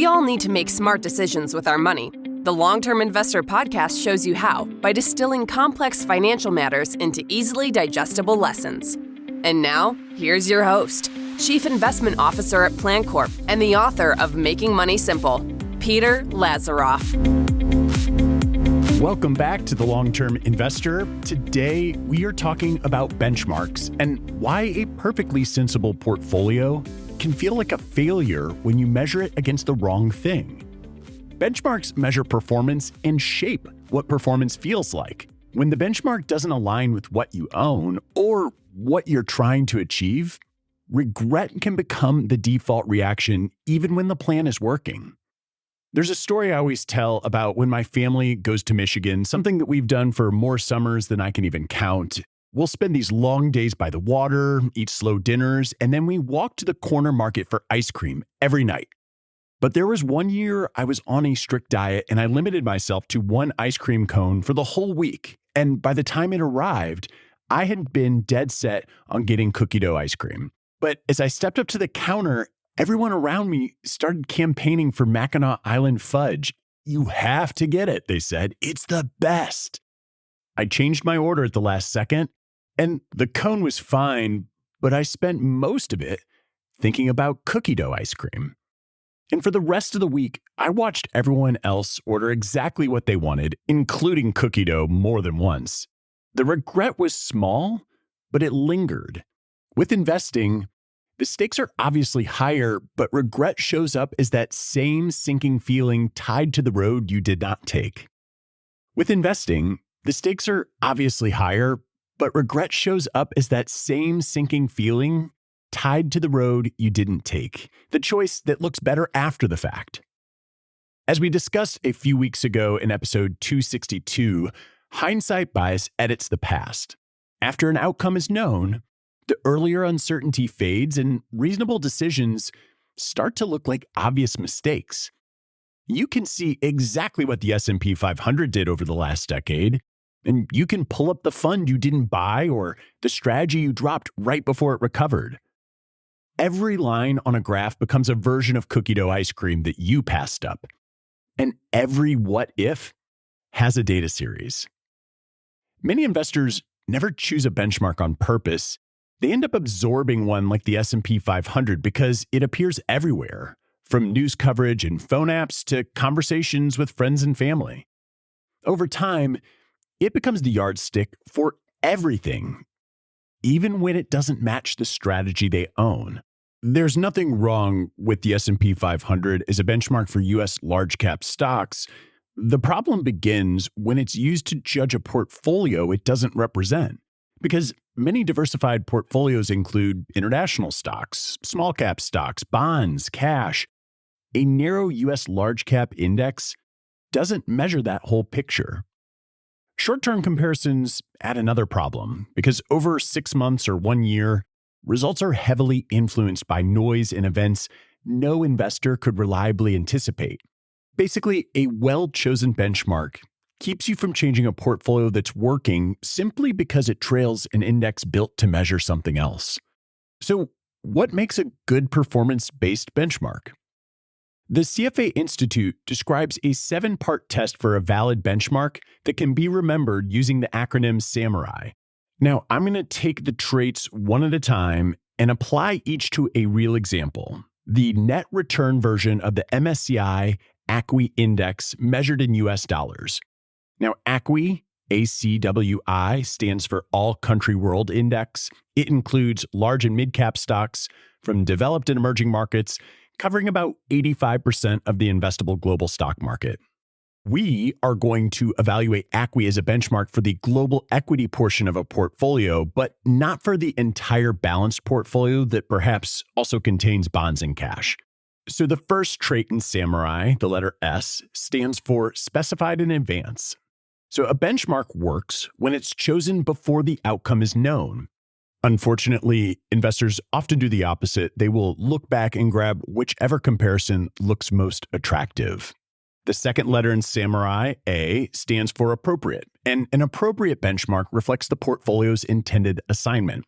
all need to make smart decisions with our money. The Long-Term Investor podcast shows you how by distilling complex financial matters into easily digestible lessons. And now, here's your host, Chief Investment Officer at PlanCorp and the author of Making Money Simple, Peter Lazaroff. Welcome back to The Long-Term Investor. Today, we are talking about benchmarks and why a perfectly sensible portfolio can feel like a failure when you measure it against the wrong thing. Benchmarks measure performance and shape what performance feels like. When the benchmark doesn't align with what you own or what you're trying to achieve, regret can become the default reaction even when the plan is working. There's a story I always tell about when my family goes to Michigan, something that we've done for more summers than I can even count. We'll spend these long days by the water, eat slow dinners, and then we walk to the corner market for ice cream every night. But there was one year I was on a strict diet and I limited myself to one ice cream cone for the whole week. And by the time it arrived, I had been dead set on getting cookie dough ice cream. But as I stepped up to the counter, everyone around me started campaigning for Mackinac Island fudge. "You have to get it," they said. "It's the best." I changed my order at the last second, and the cone was fine, but I spent most of it thinking about cookie dough ice cream. And for the rest of the week, I watched everyone else order exactly what they wanted, including cookie dough more than once. The regret was small, but it lingered. With investing, the stakes are obviously higher, but regret shows up as that same sinking feeling tied to the road you did not take. With investing, the stakes are obviously higher, but regret shows up as that same sinking feeling tied to the road you didn't take, the choice that looks better after the fact. As we discussed a few weeks ago in episode 262, hindsight bias edits the past. After an outcome is known, the earlier uncertainty fades and reasonable decisions start to look like obvious mistakes. You can see exactly what the S&P 500 did over the last decade, and you can pull up the fund you didn't buy or the strategy you dropped right before it recovered. Every line on a graph becomes a version of cookie dough ice cream that you passed up, and every what if has a data series. Many investors never choose a benchmark on purpose. They end up absorbing one like the S&P 500 because it appears everywhere, from news coverage and phone apps to conversations with friends and family. Over time, it becomes the yardstick for everything, even when it doesn't match the strategy they own. There's nothing wrong with the S&P 500 as a benchmark for U.S. large-cap stocks. The problem begins when it's used to judge a portfolio it doesn't represent, because many diversified portfolios include international stocks, small-cap stocks, bonds, cash. A narrow U.S. large-cap index doesn't measure that whole picture. Short-term comparisons add another problem, because over 6 months or 1 year, results are heavily influenced by noise and events no investor could reliably anticipate. Basically, a well-chosen benchmark keeps you from changing a portfolio that's working simply because it trails an index built to measure something else. So, what makes a good performance-based benchmark? The CFA Institute describes a 7-part test for a valid benchmark that can be remembered using the acronym SAMURAI. Now, I'm going to take the traits one at a time and apply each to a real example, the net return version of the MSCI ACWI index measured in US dollars. Now, ACWI, ACWI, stands for All Country World Index. It includes large and mid-cap stocks from developed and emerging markets, covering about 85% of the investable global stock market. We are going to evaluate ACWI as a benchmark for the global equity portion of a portfolio, but not for the entire balanced portfolio that perhaps also contains bonds and cash. So the first trait in SAMURAI, the letter S, stands for specified in advance. So a benchmark works when it's chosen before the outcome is known. Unfortunately, investors often do the opposite. They will look back and grab whichever comparison looks most attractive. The second letter in SAMURAI, A, stands for appropriate, and an appropriate benchmark reflects the portfolio's intended assignment.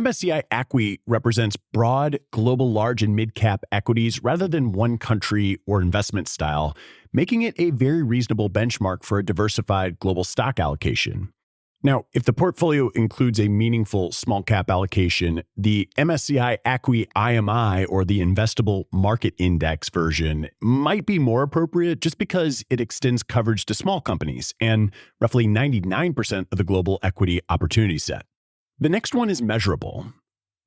MSCI ACWI represents broad, global large and mid-cap equities rather than one country or investment style, making it a very reasonable benchmark for a diversified global stock allocation. Now, if the portfolio includes a meaningful small cap allocation, the MSCI ACWI IMI, or the Investable Market Index version, might be more appropriate just because it extends coverage to small companies and roughly 99% of the global equity opportunity set. The next one is measurable.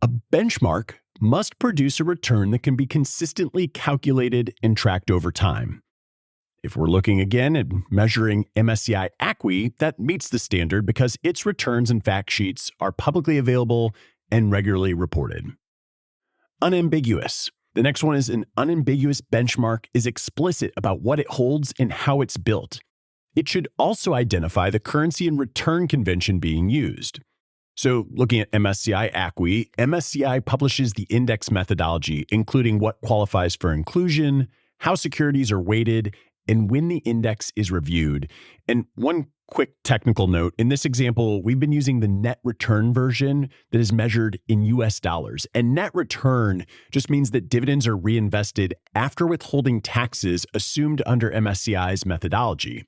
A benchmark must produce a return that can be consistently calculated and tracked over time. If we're looking again at measuring MSCI ACWI, that meets the standard because its returns and fact sheets are publicly available and regularly reported. Unambiguous. The next one is an unambiguous benchmark is explicit about what it holds and how it's built. It should also identify the currency and return convention being used. So looking at MSCI ACWI, MSCI publishes the index methodology, including what qualifies for inclusion, how securities are weighted, and when the index is reviewed. And one quick technical note, in this example, we've been using the net return version that is measured in US dollars. And net return just means that dividends are reinvested after withholding taxes assumed under MSCI's methodology.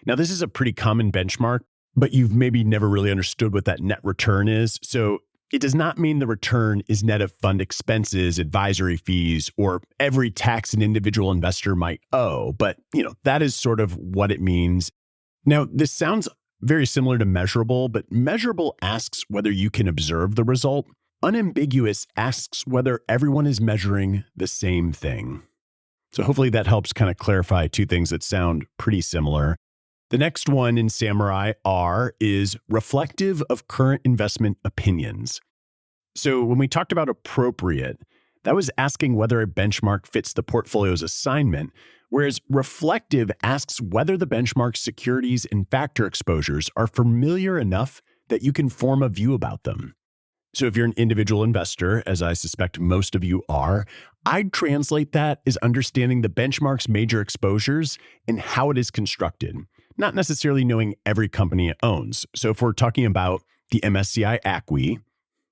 Now, this is a pretty common benchmark, but you've maybe never really understood what that net return is. So it does not mean the return is net of fund expenses, advisory fees, or every tax an individual investor might owe. But, that is sort of what it means. Now, this sounds very similar to measurable, but measurable asks whether you can observe the result. Unambiguous asks whether everyone is measuring the same thing. So hopefully that helps kind of clarify two things that sound pretty similar. The next one in Samurai R is reflective of current investment opinions. So when we talked about appropriate, that was asking whether a benchmark fits the portfolio's assignment, whereas reflective asks whether the benchmark's securities and factor exposures are familiar enough that you can form a view about them. So if you're an individual investor, as I suspect most of you are, I'd translate that as understanding the benchmark's major exposures and how it is constructed, not necessarily knowing every company it owns. So if we're talking about the MSCI ACWI,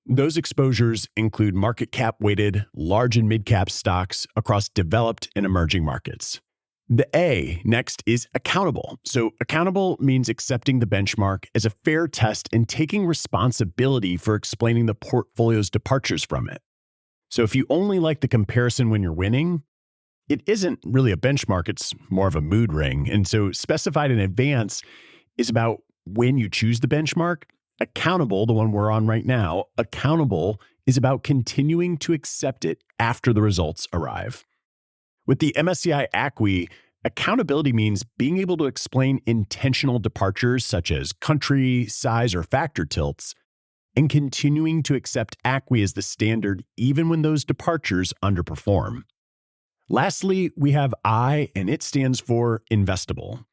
those exposures include market cap weighted, large and mid cap stocks across developed and emerging markets. The A next is accountable. So accountable means accepting the benchmark as a fair test and taking responsibility for explaining the portfolio's departures from it. So if you only like the comparison when you're winning, it isn't really a benchmark, it's more of a mood ring. And so specified in advance is about when you choose the benchmark. Accountable, the one we're on right now, accountable is about continuing to accept it after the results arrive. With the MSCI ACWI, accountability means being able to explain intentional departures such as country, size, or factor tilts, and continuing to accept ACWI as the standard even when those departures underperform. Lastly, we have I, and it stands for investable.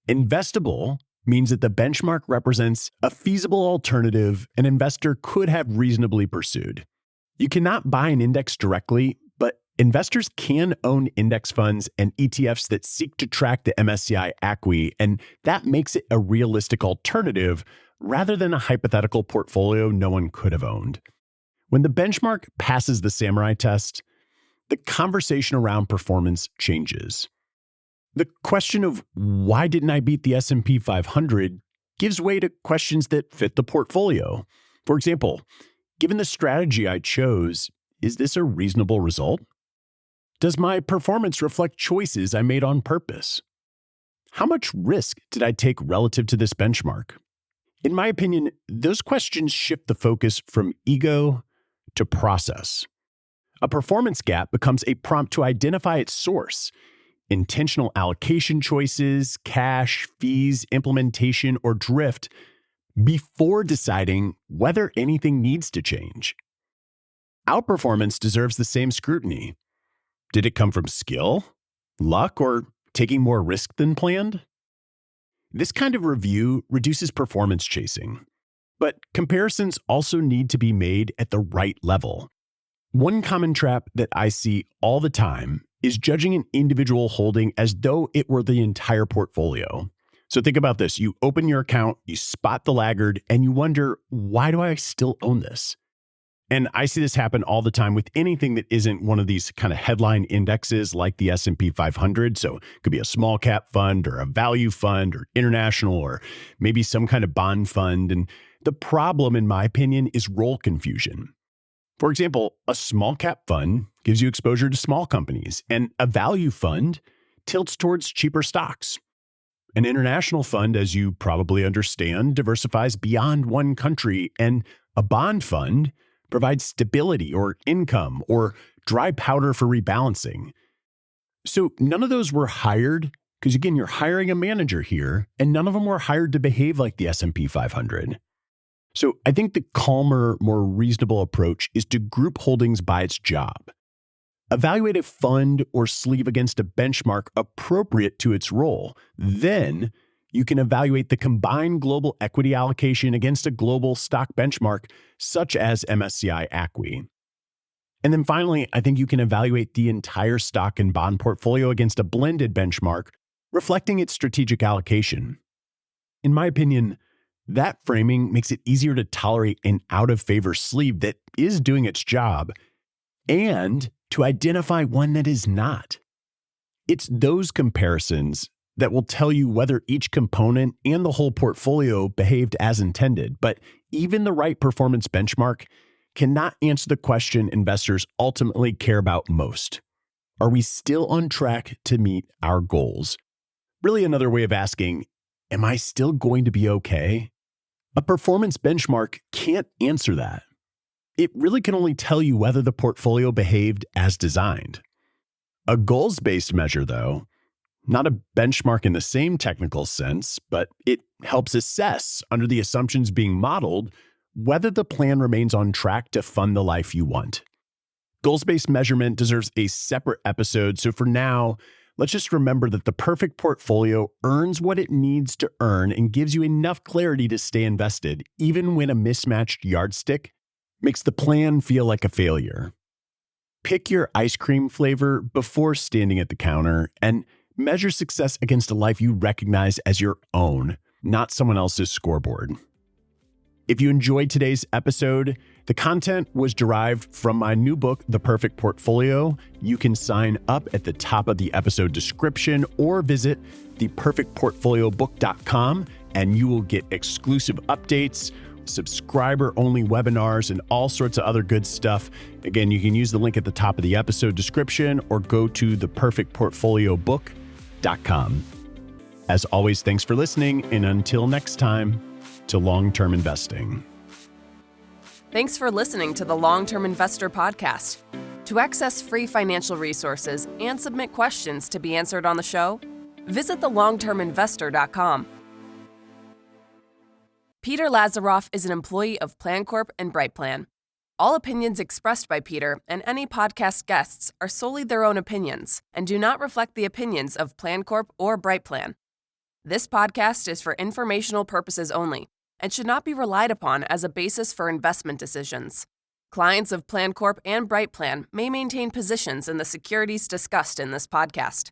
Investable means that the benchmark represents a feasible alternative an investor could have reasonably pursued. You cannot buy an index directly, but investors can own index funds and ETFs that seek to track the MSCI ACWI, and that makes it a realistic alternative rather than a hypothetical portfolio no one could have owned. When the benchmark passes the Samurai test, the conversation around performance changes. The question of why didn't I beat the S&P 500 gives way to questions that fit the portfolio. For example, given the strategy I chose, is this a reasonable result? Does my performance reflect choices I made on purpose? How much risk did I take relative to this benchmark? In my opinion, those questions shift the focus from ego to process. A performance gap becomes a prompt to identify its source. Intentional allocation choices, cash, fees, implementation, or drift before deciding whether anything needs to change. Outperformance deserves the same scrutiny. Did it come from skill, luck, or taking more risk than planned? This kind of review reduces performance chasing, but comparisons also need to be made at the right level. One common trap that I see all the time is judging an individual holding as though it were the entire portfolio. So think about this. You open your account, you spot the laggard, and you wonder, why do I still own this? And I see this happen all the time with anything that isn't one of these kind of headline indexes like the S&P 500. So it could be a small cap fund or a value fund or international or maybe some kind of bond fund. And the problem, in my opinion, is role confusion. For example, a small cap fund gives you exposure to small companies, and a value fund tilts towards cheaper stocks. An international fund, as you probably understand, diversifies beyond one country, and a bond fund provides stability or income or dry powder for rebalancing. So none of those were hired because, again, you're hiring a manager here, and none of them were hired to behave like the S&P 500. So I think the calmer, more reasonable approach is to group holdings by its job. Evaluate a fund or sleeve against a benchmark appropriate to its role. Then you can evaluate the combined global equity allocation against a global stock benchmark, such as MSCI ACWI. And then finally, I think you can evaluate the entire stock and bond portfolio against a blended benchmark, reflecting its strategic allocation. In my opinion, that framing makes it easier to tolerate an out-of-favor sleeve that is doing its job and to identify one that is not. It's those comparisons that will tell you whether each component and the whole portfolio behaved as intended. But even the right performance benchmark cannot answer the question investors ultimately care about most. Are we still on track to meet our goals? Really another way of asking, am I still going to be okay? A performance benchmark can't answer that. It really can only tell you whether the portfolio behaved as designed. A goals-based measure, though, not a benchmark in the same technical sense, but it helps assess, under the assumptions being modeled, whether the plan remains on track to fund the life you want. Goals-based measurement deserves a separate episode, so for now, let's just remember that the perfect portfolio earns what it needs to earn and gives you enough clarity to stay invested, even when a mismatched yardstick makes the plan feel like a failure. Pick your ice cream flavor before standing at the counter and measure success against a life you recognize as your own, not someone else's scoreboard. If you enjoyed today's episode, the content was derived from my new book, The Perfect Portfolio. You can sign up at the top of the episode description or visit theperfectportfoliobook.com and you will get exclusive updates, subscriber-only webinars, and all sorts of other good stuff. Again, you can use the link at the top of the episode description or go to theperfectportfoliobook.com. As always, thanks for listening, and until next time, to long-term investing. Thanks for listening to the Long-Term Investor Podcast. To access free financial resources and submit questions to be answered on the show, visit thelongterminvestor.com. Peter Lazaroff is an employee of PlanCorp and BrightPlan. All opinions expressed by Peter and any podcast guests are solely their own opinions and do not reflect the opinions of PlanCorp or BrightPlan. This podcast is for informational purposes only and should not be relied upon as a basis for investment decisions. Clients of PlanCorp and BrightPlan may maintain positions in the securities discussed in this podcast.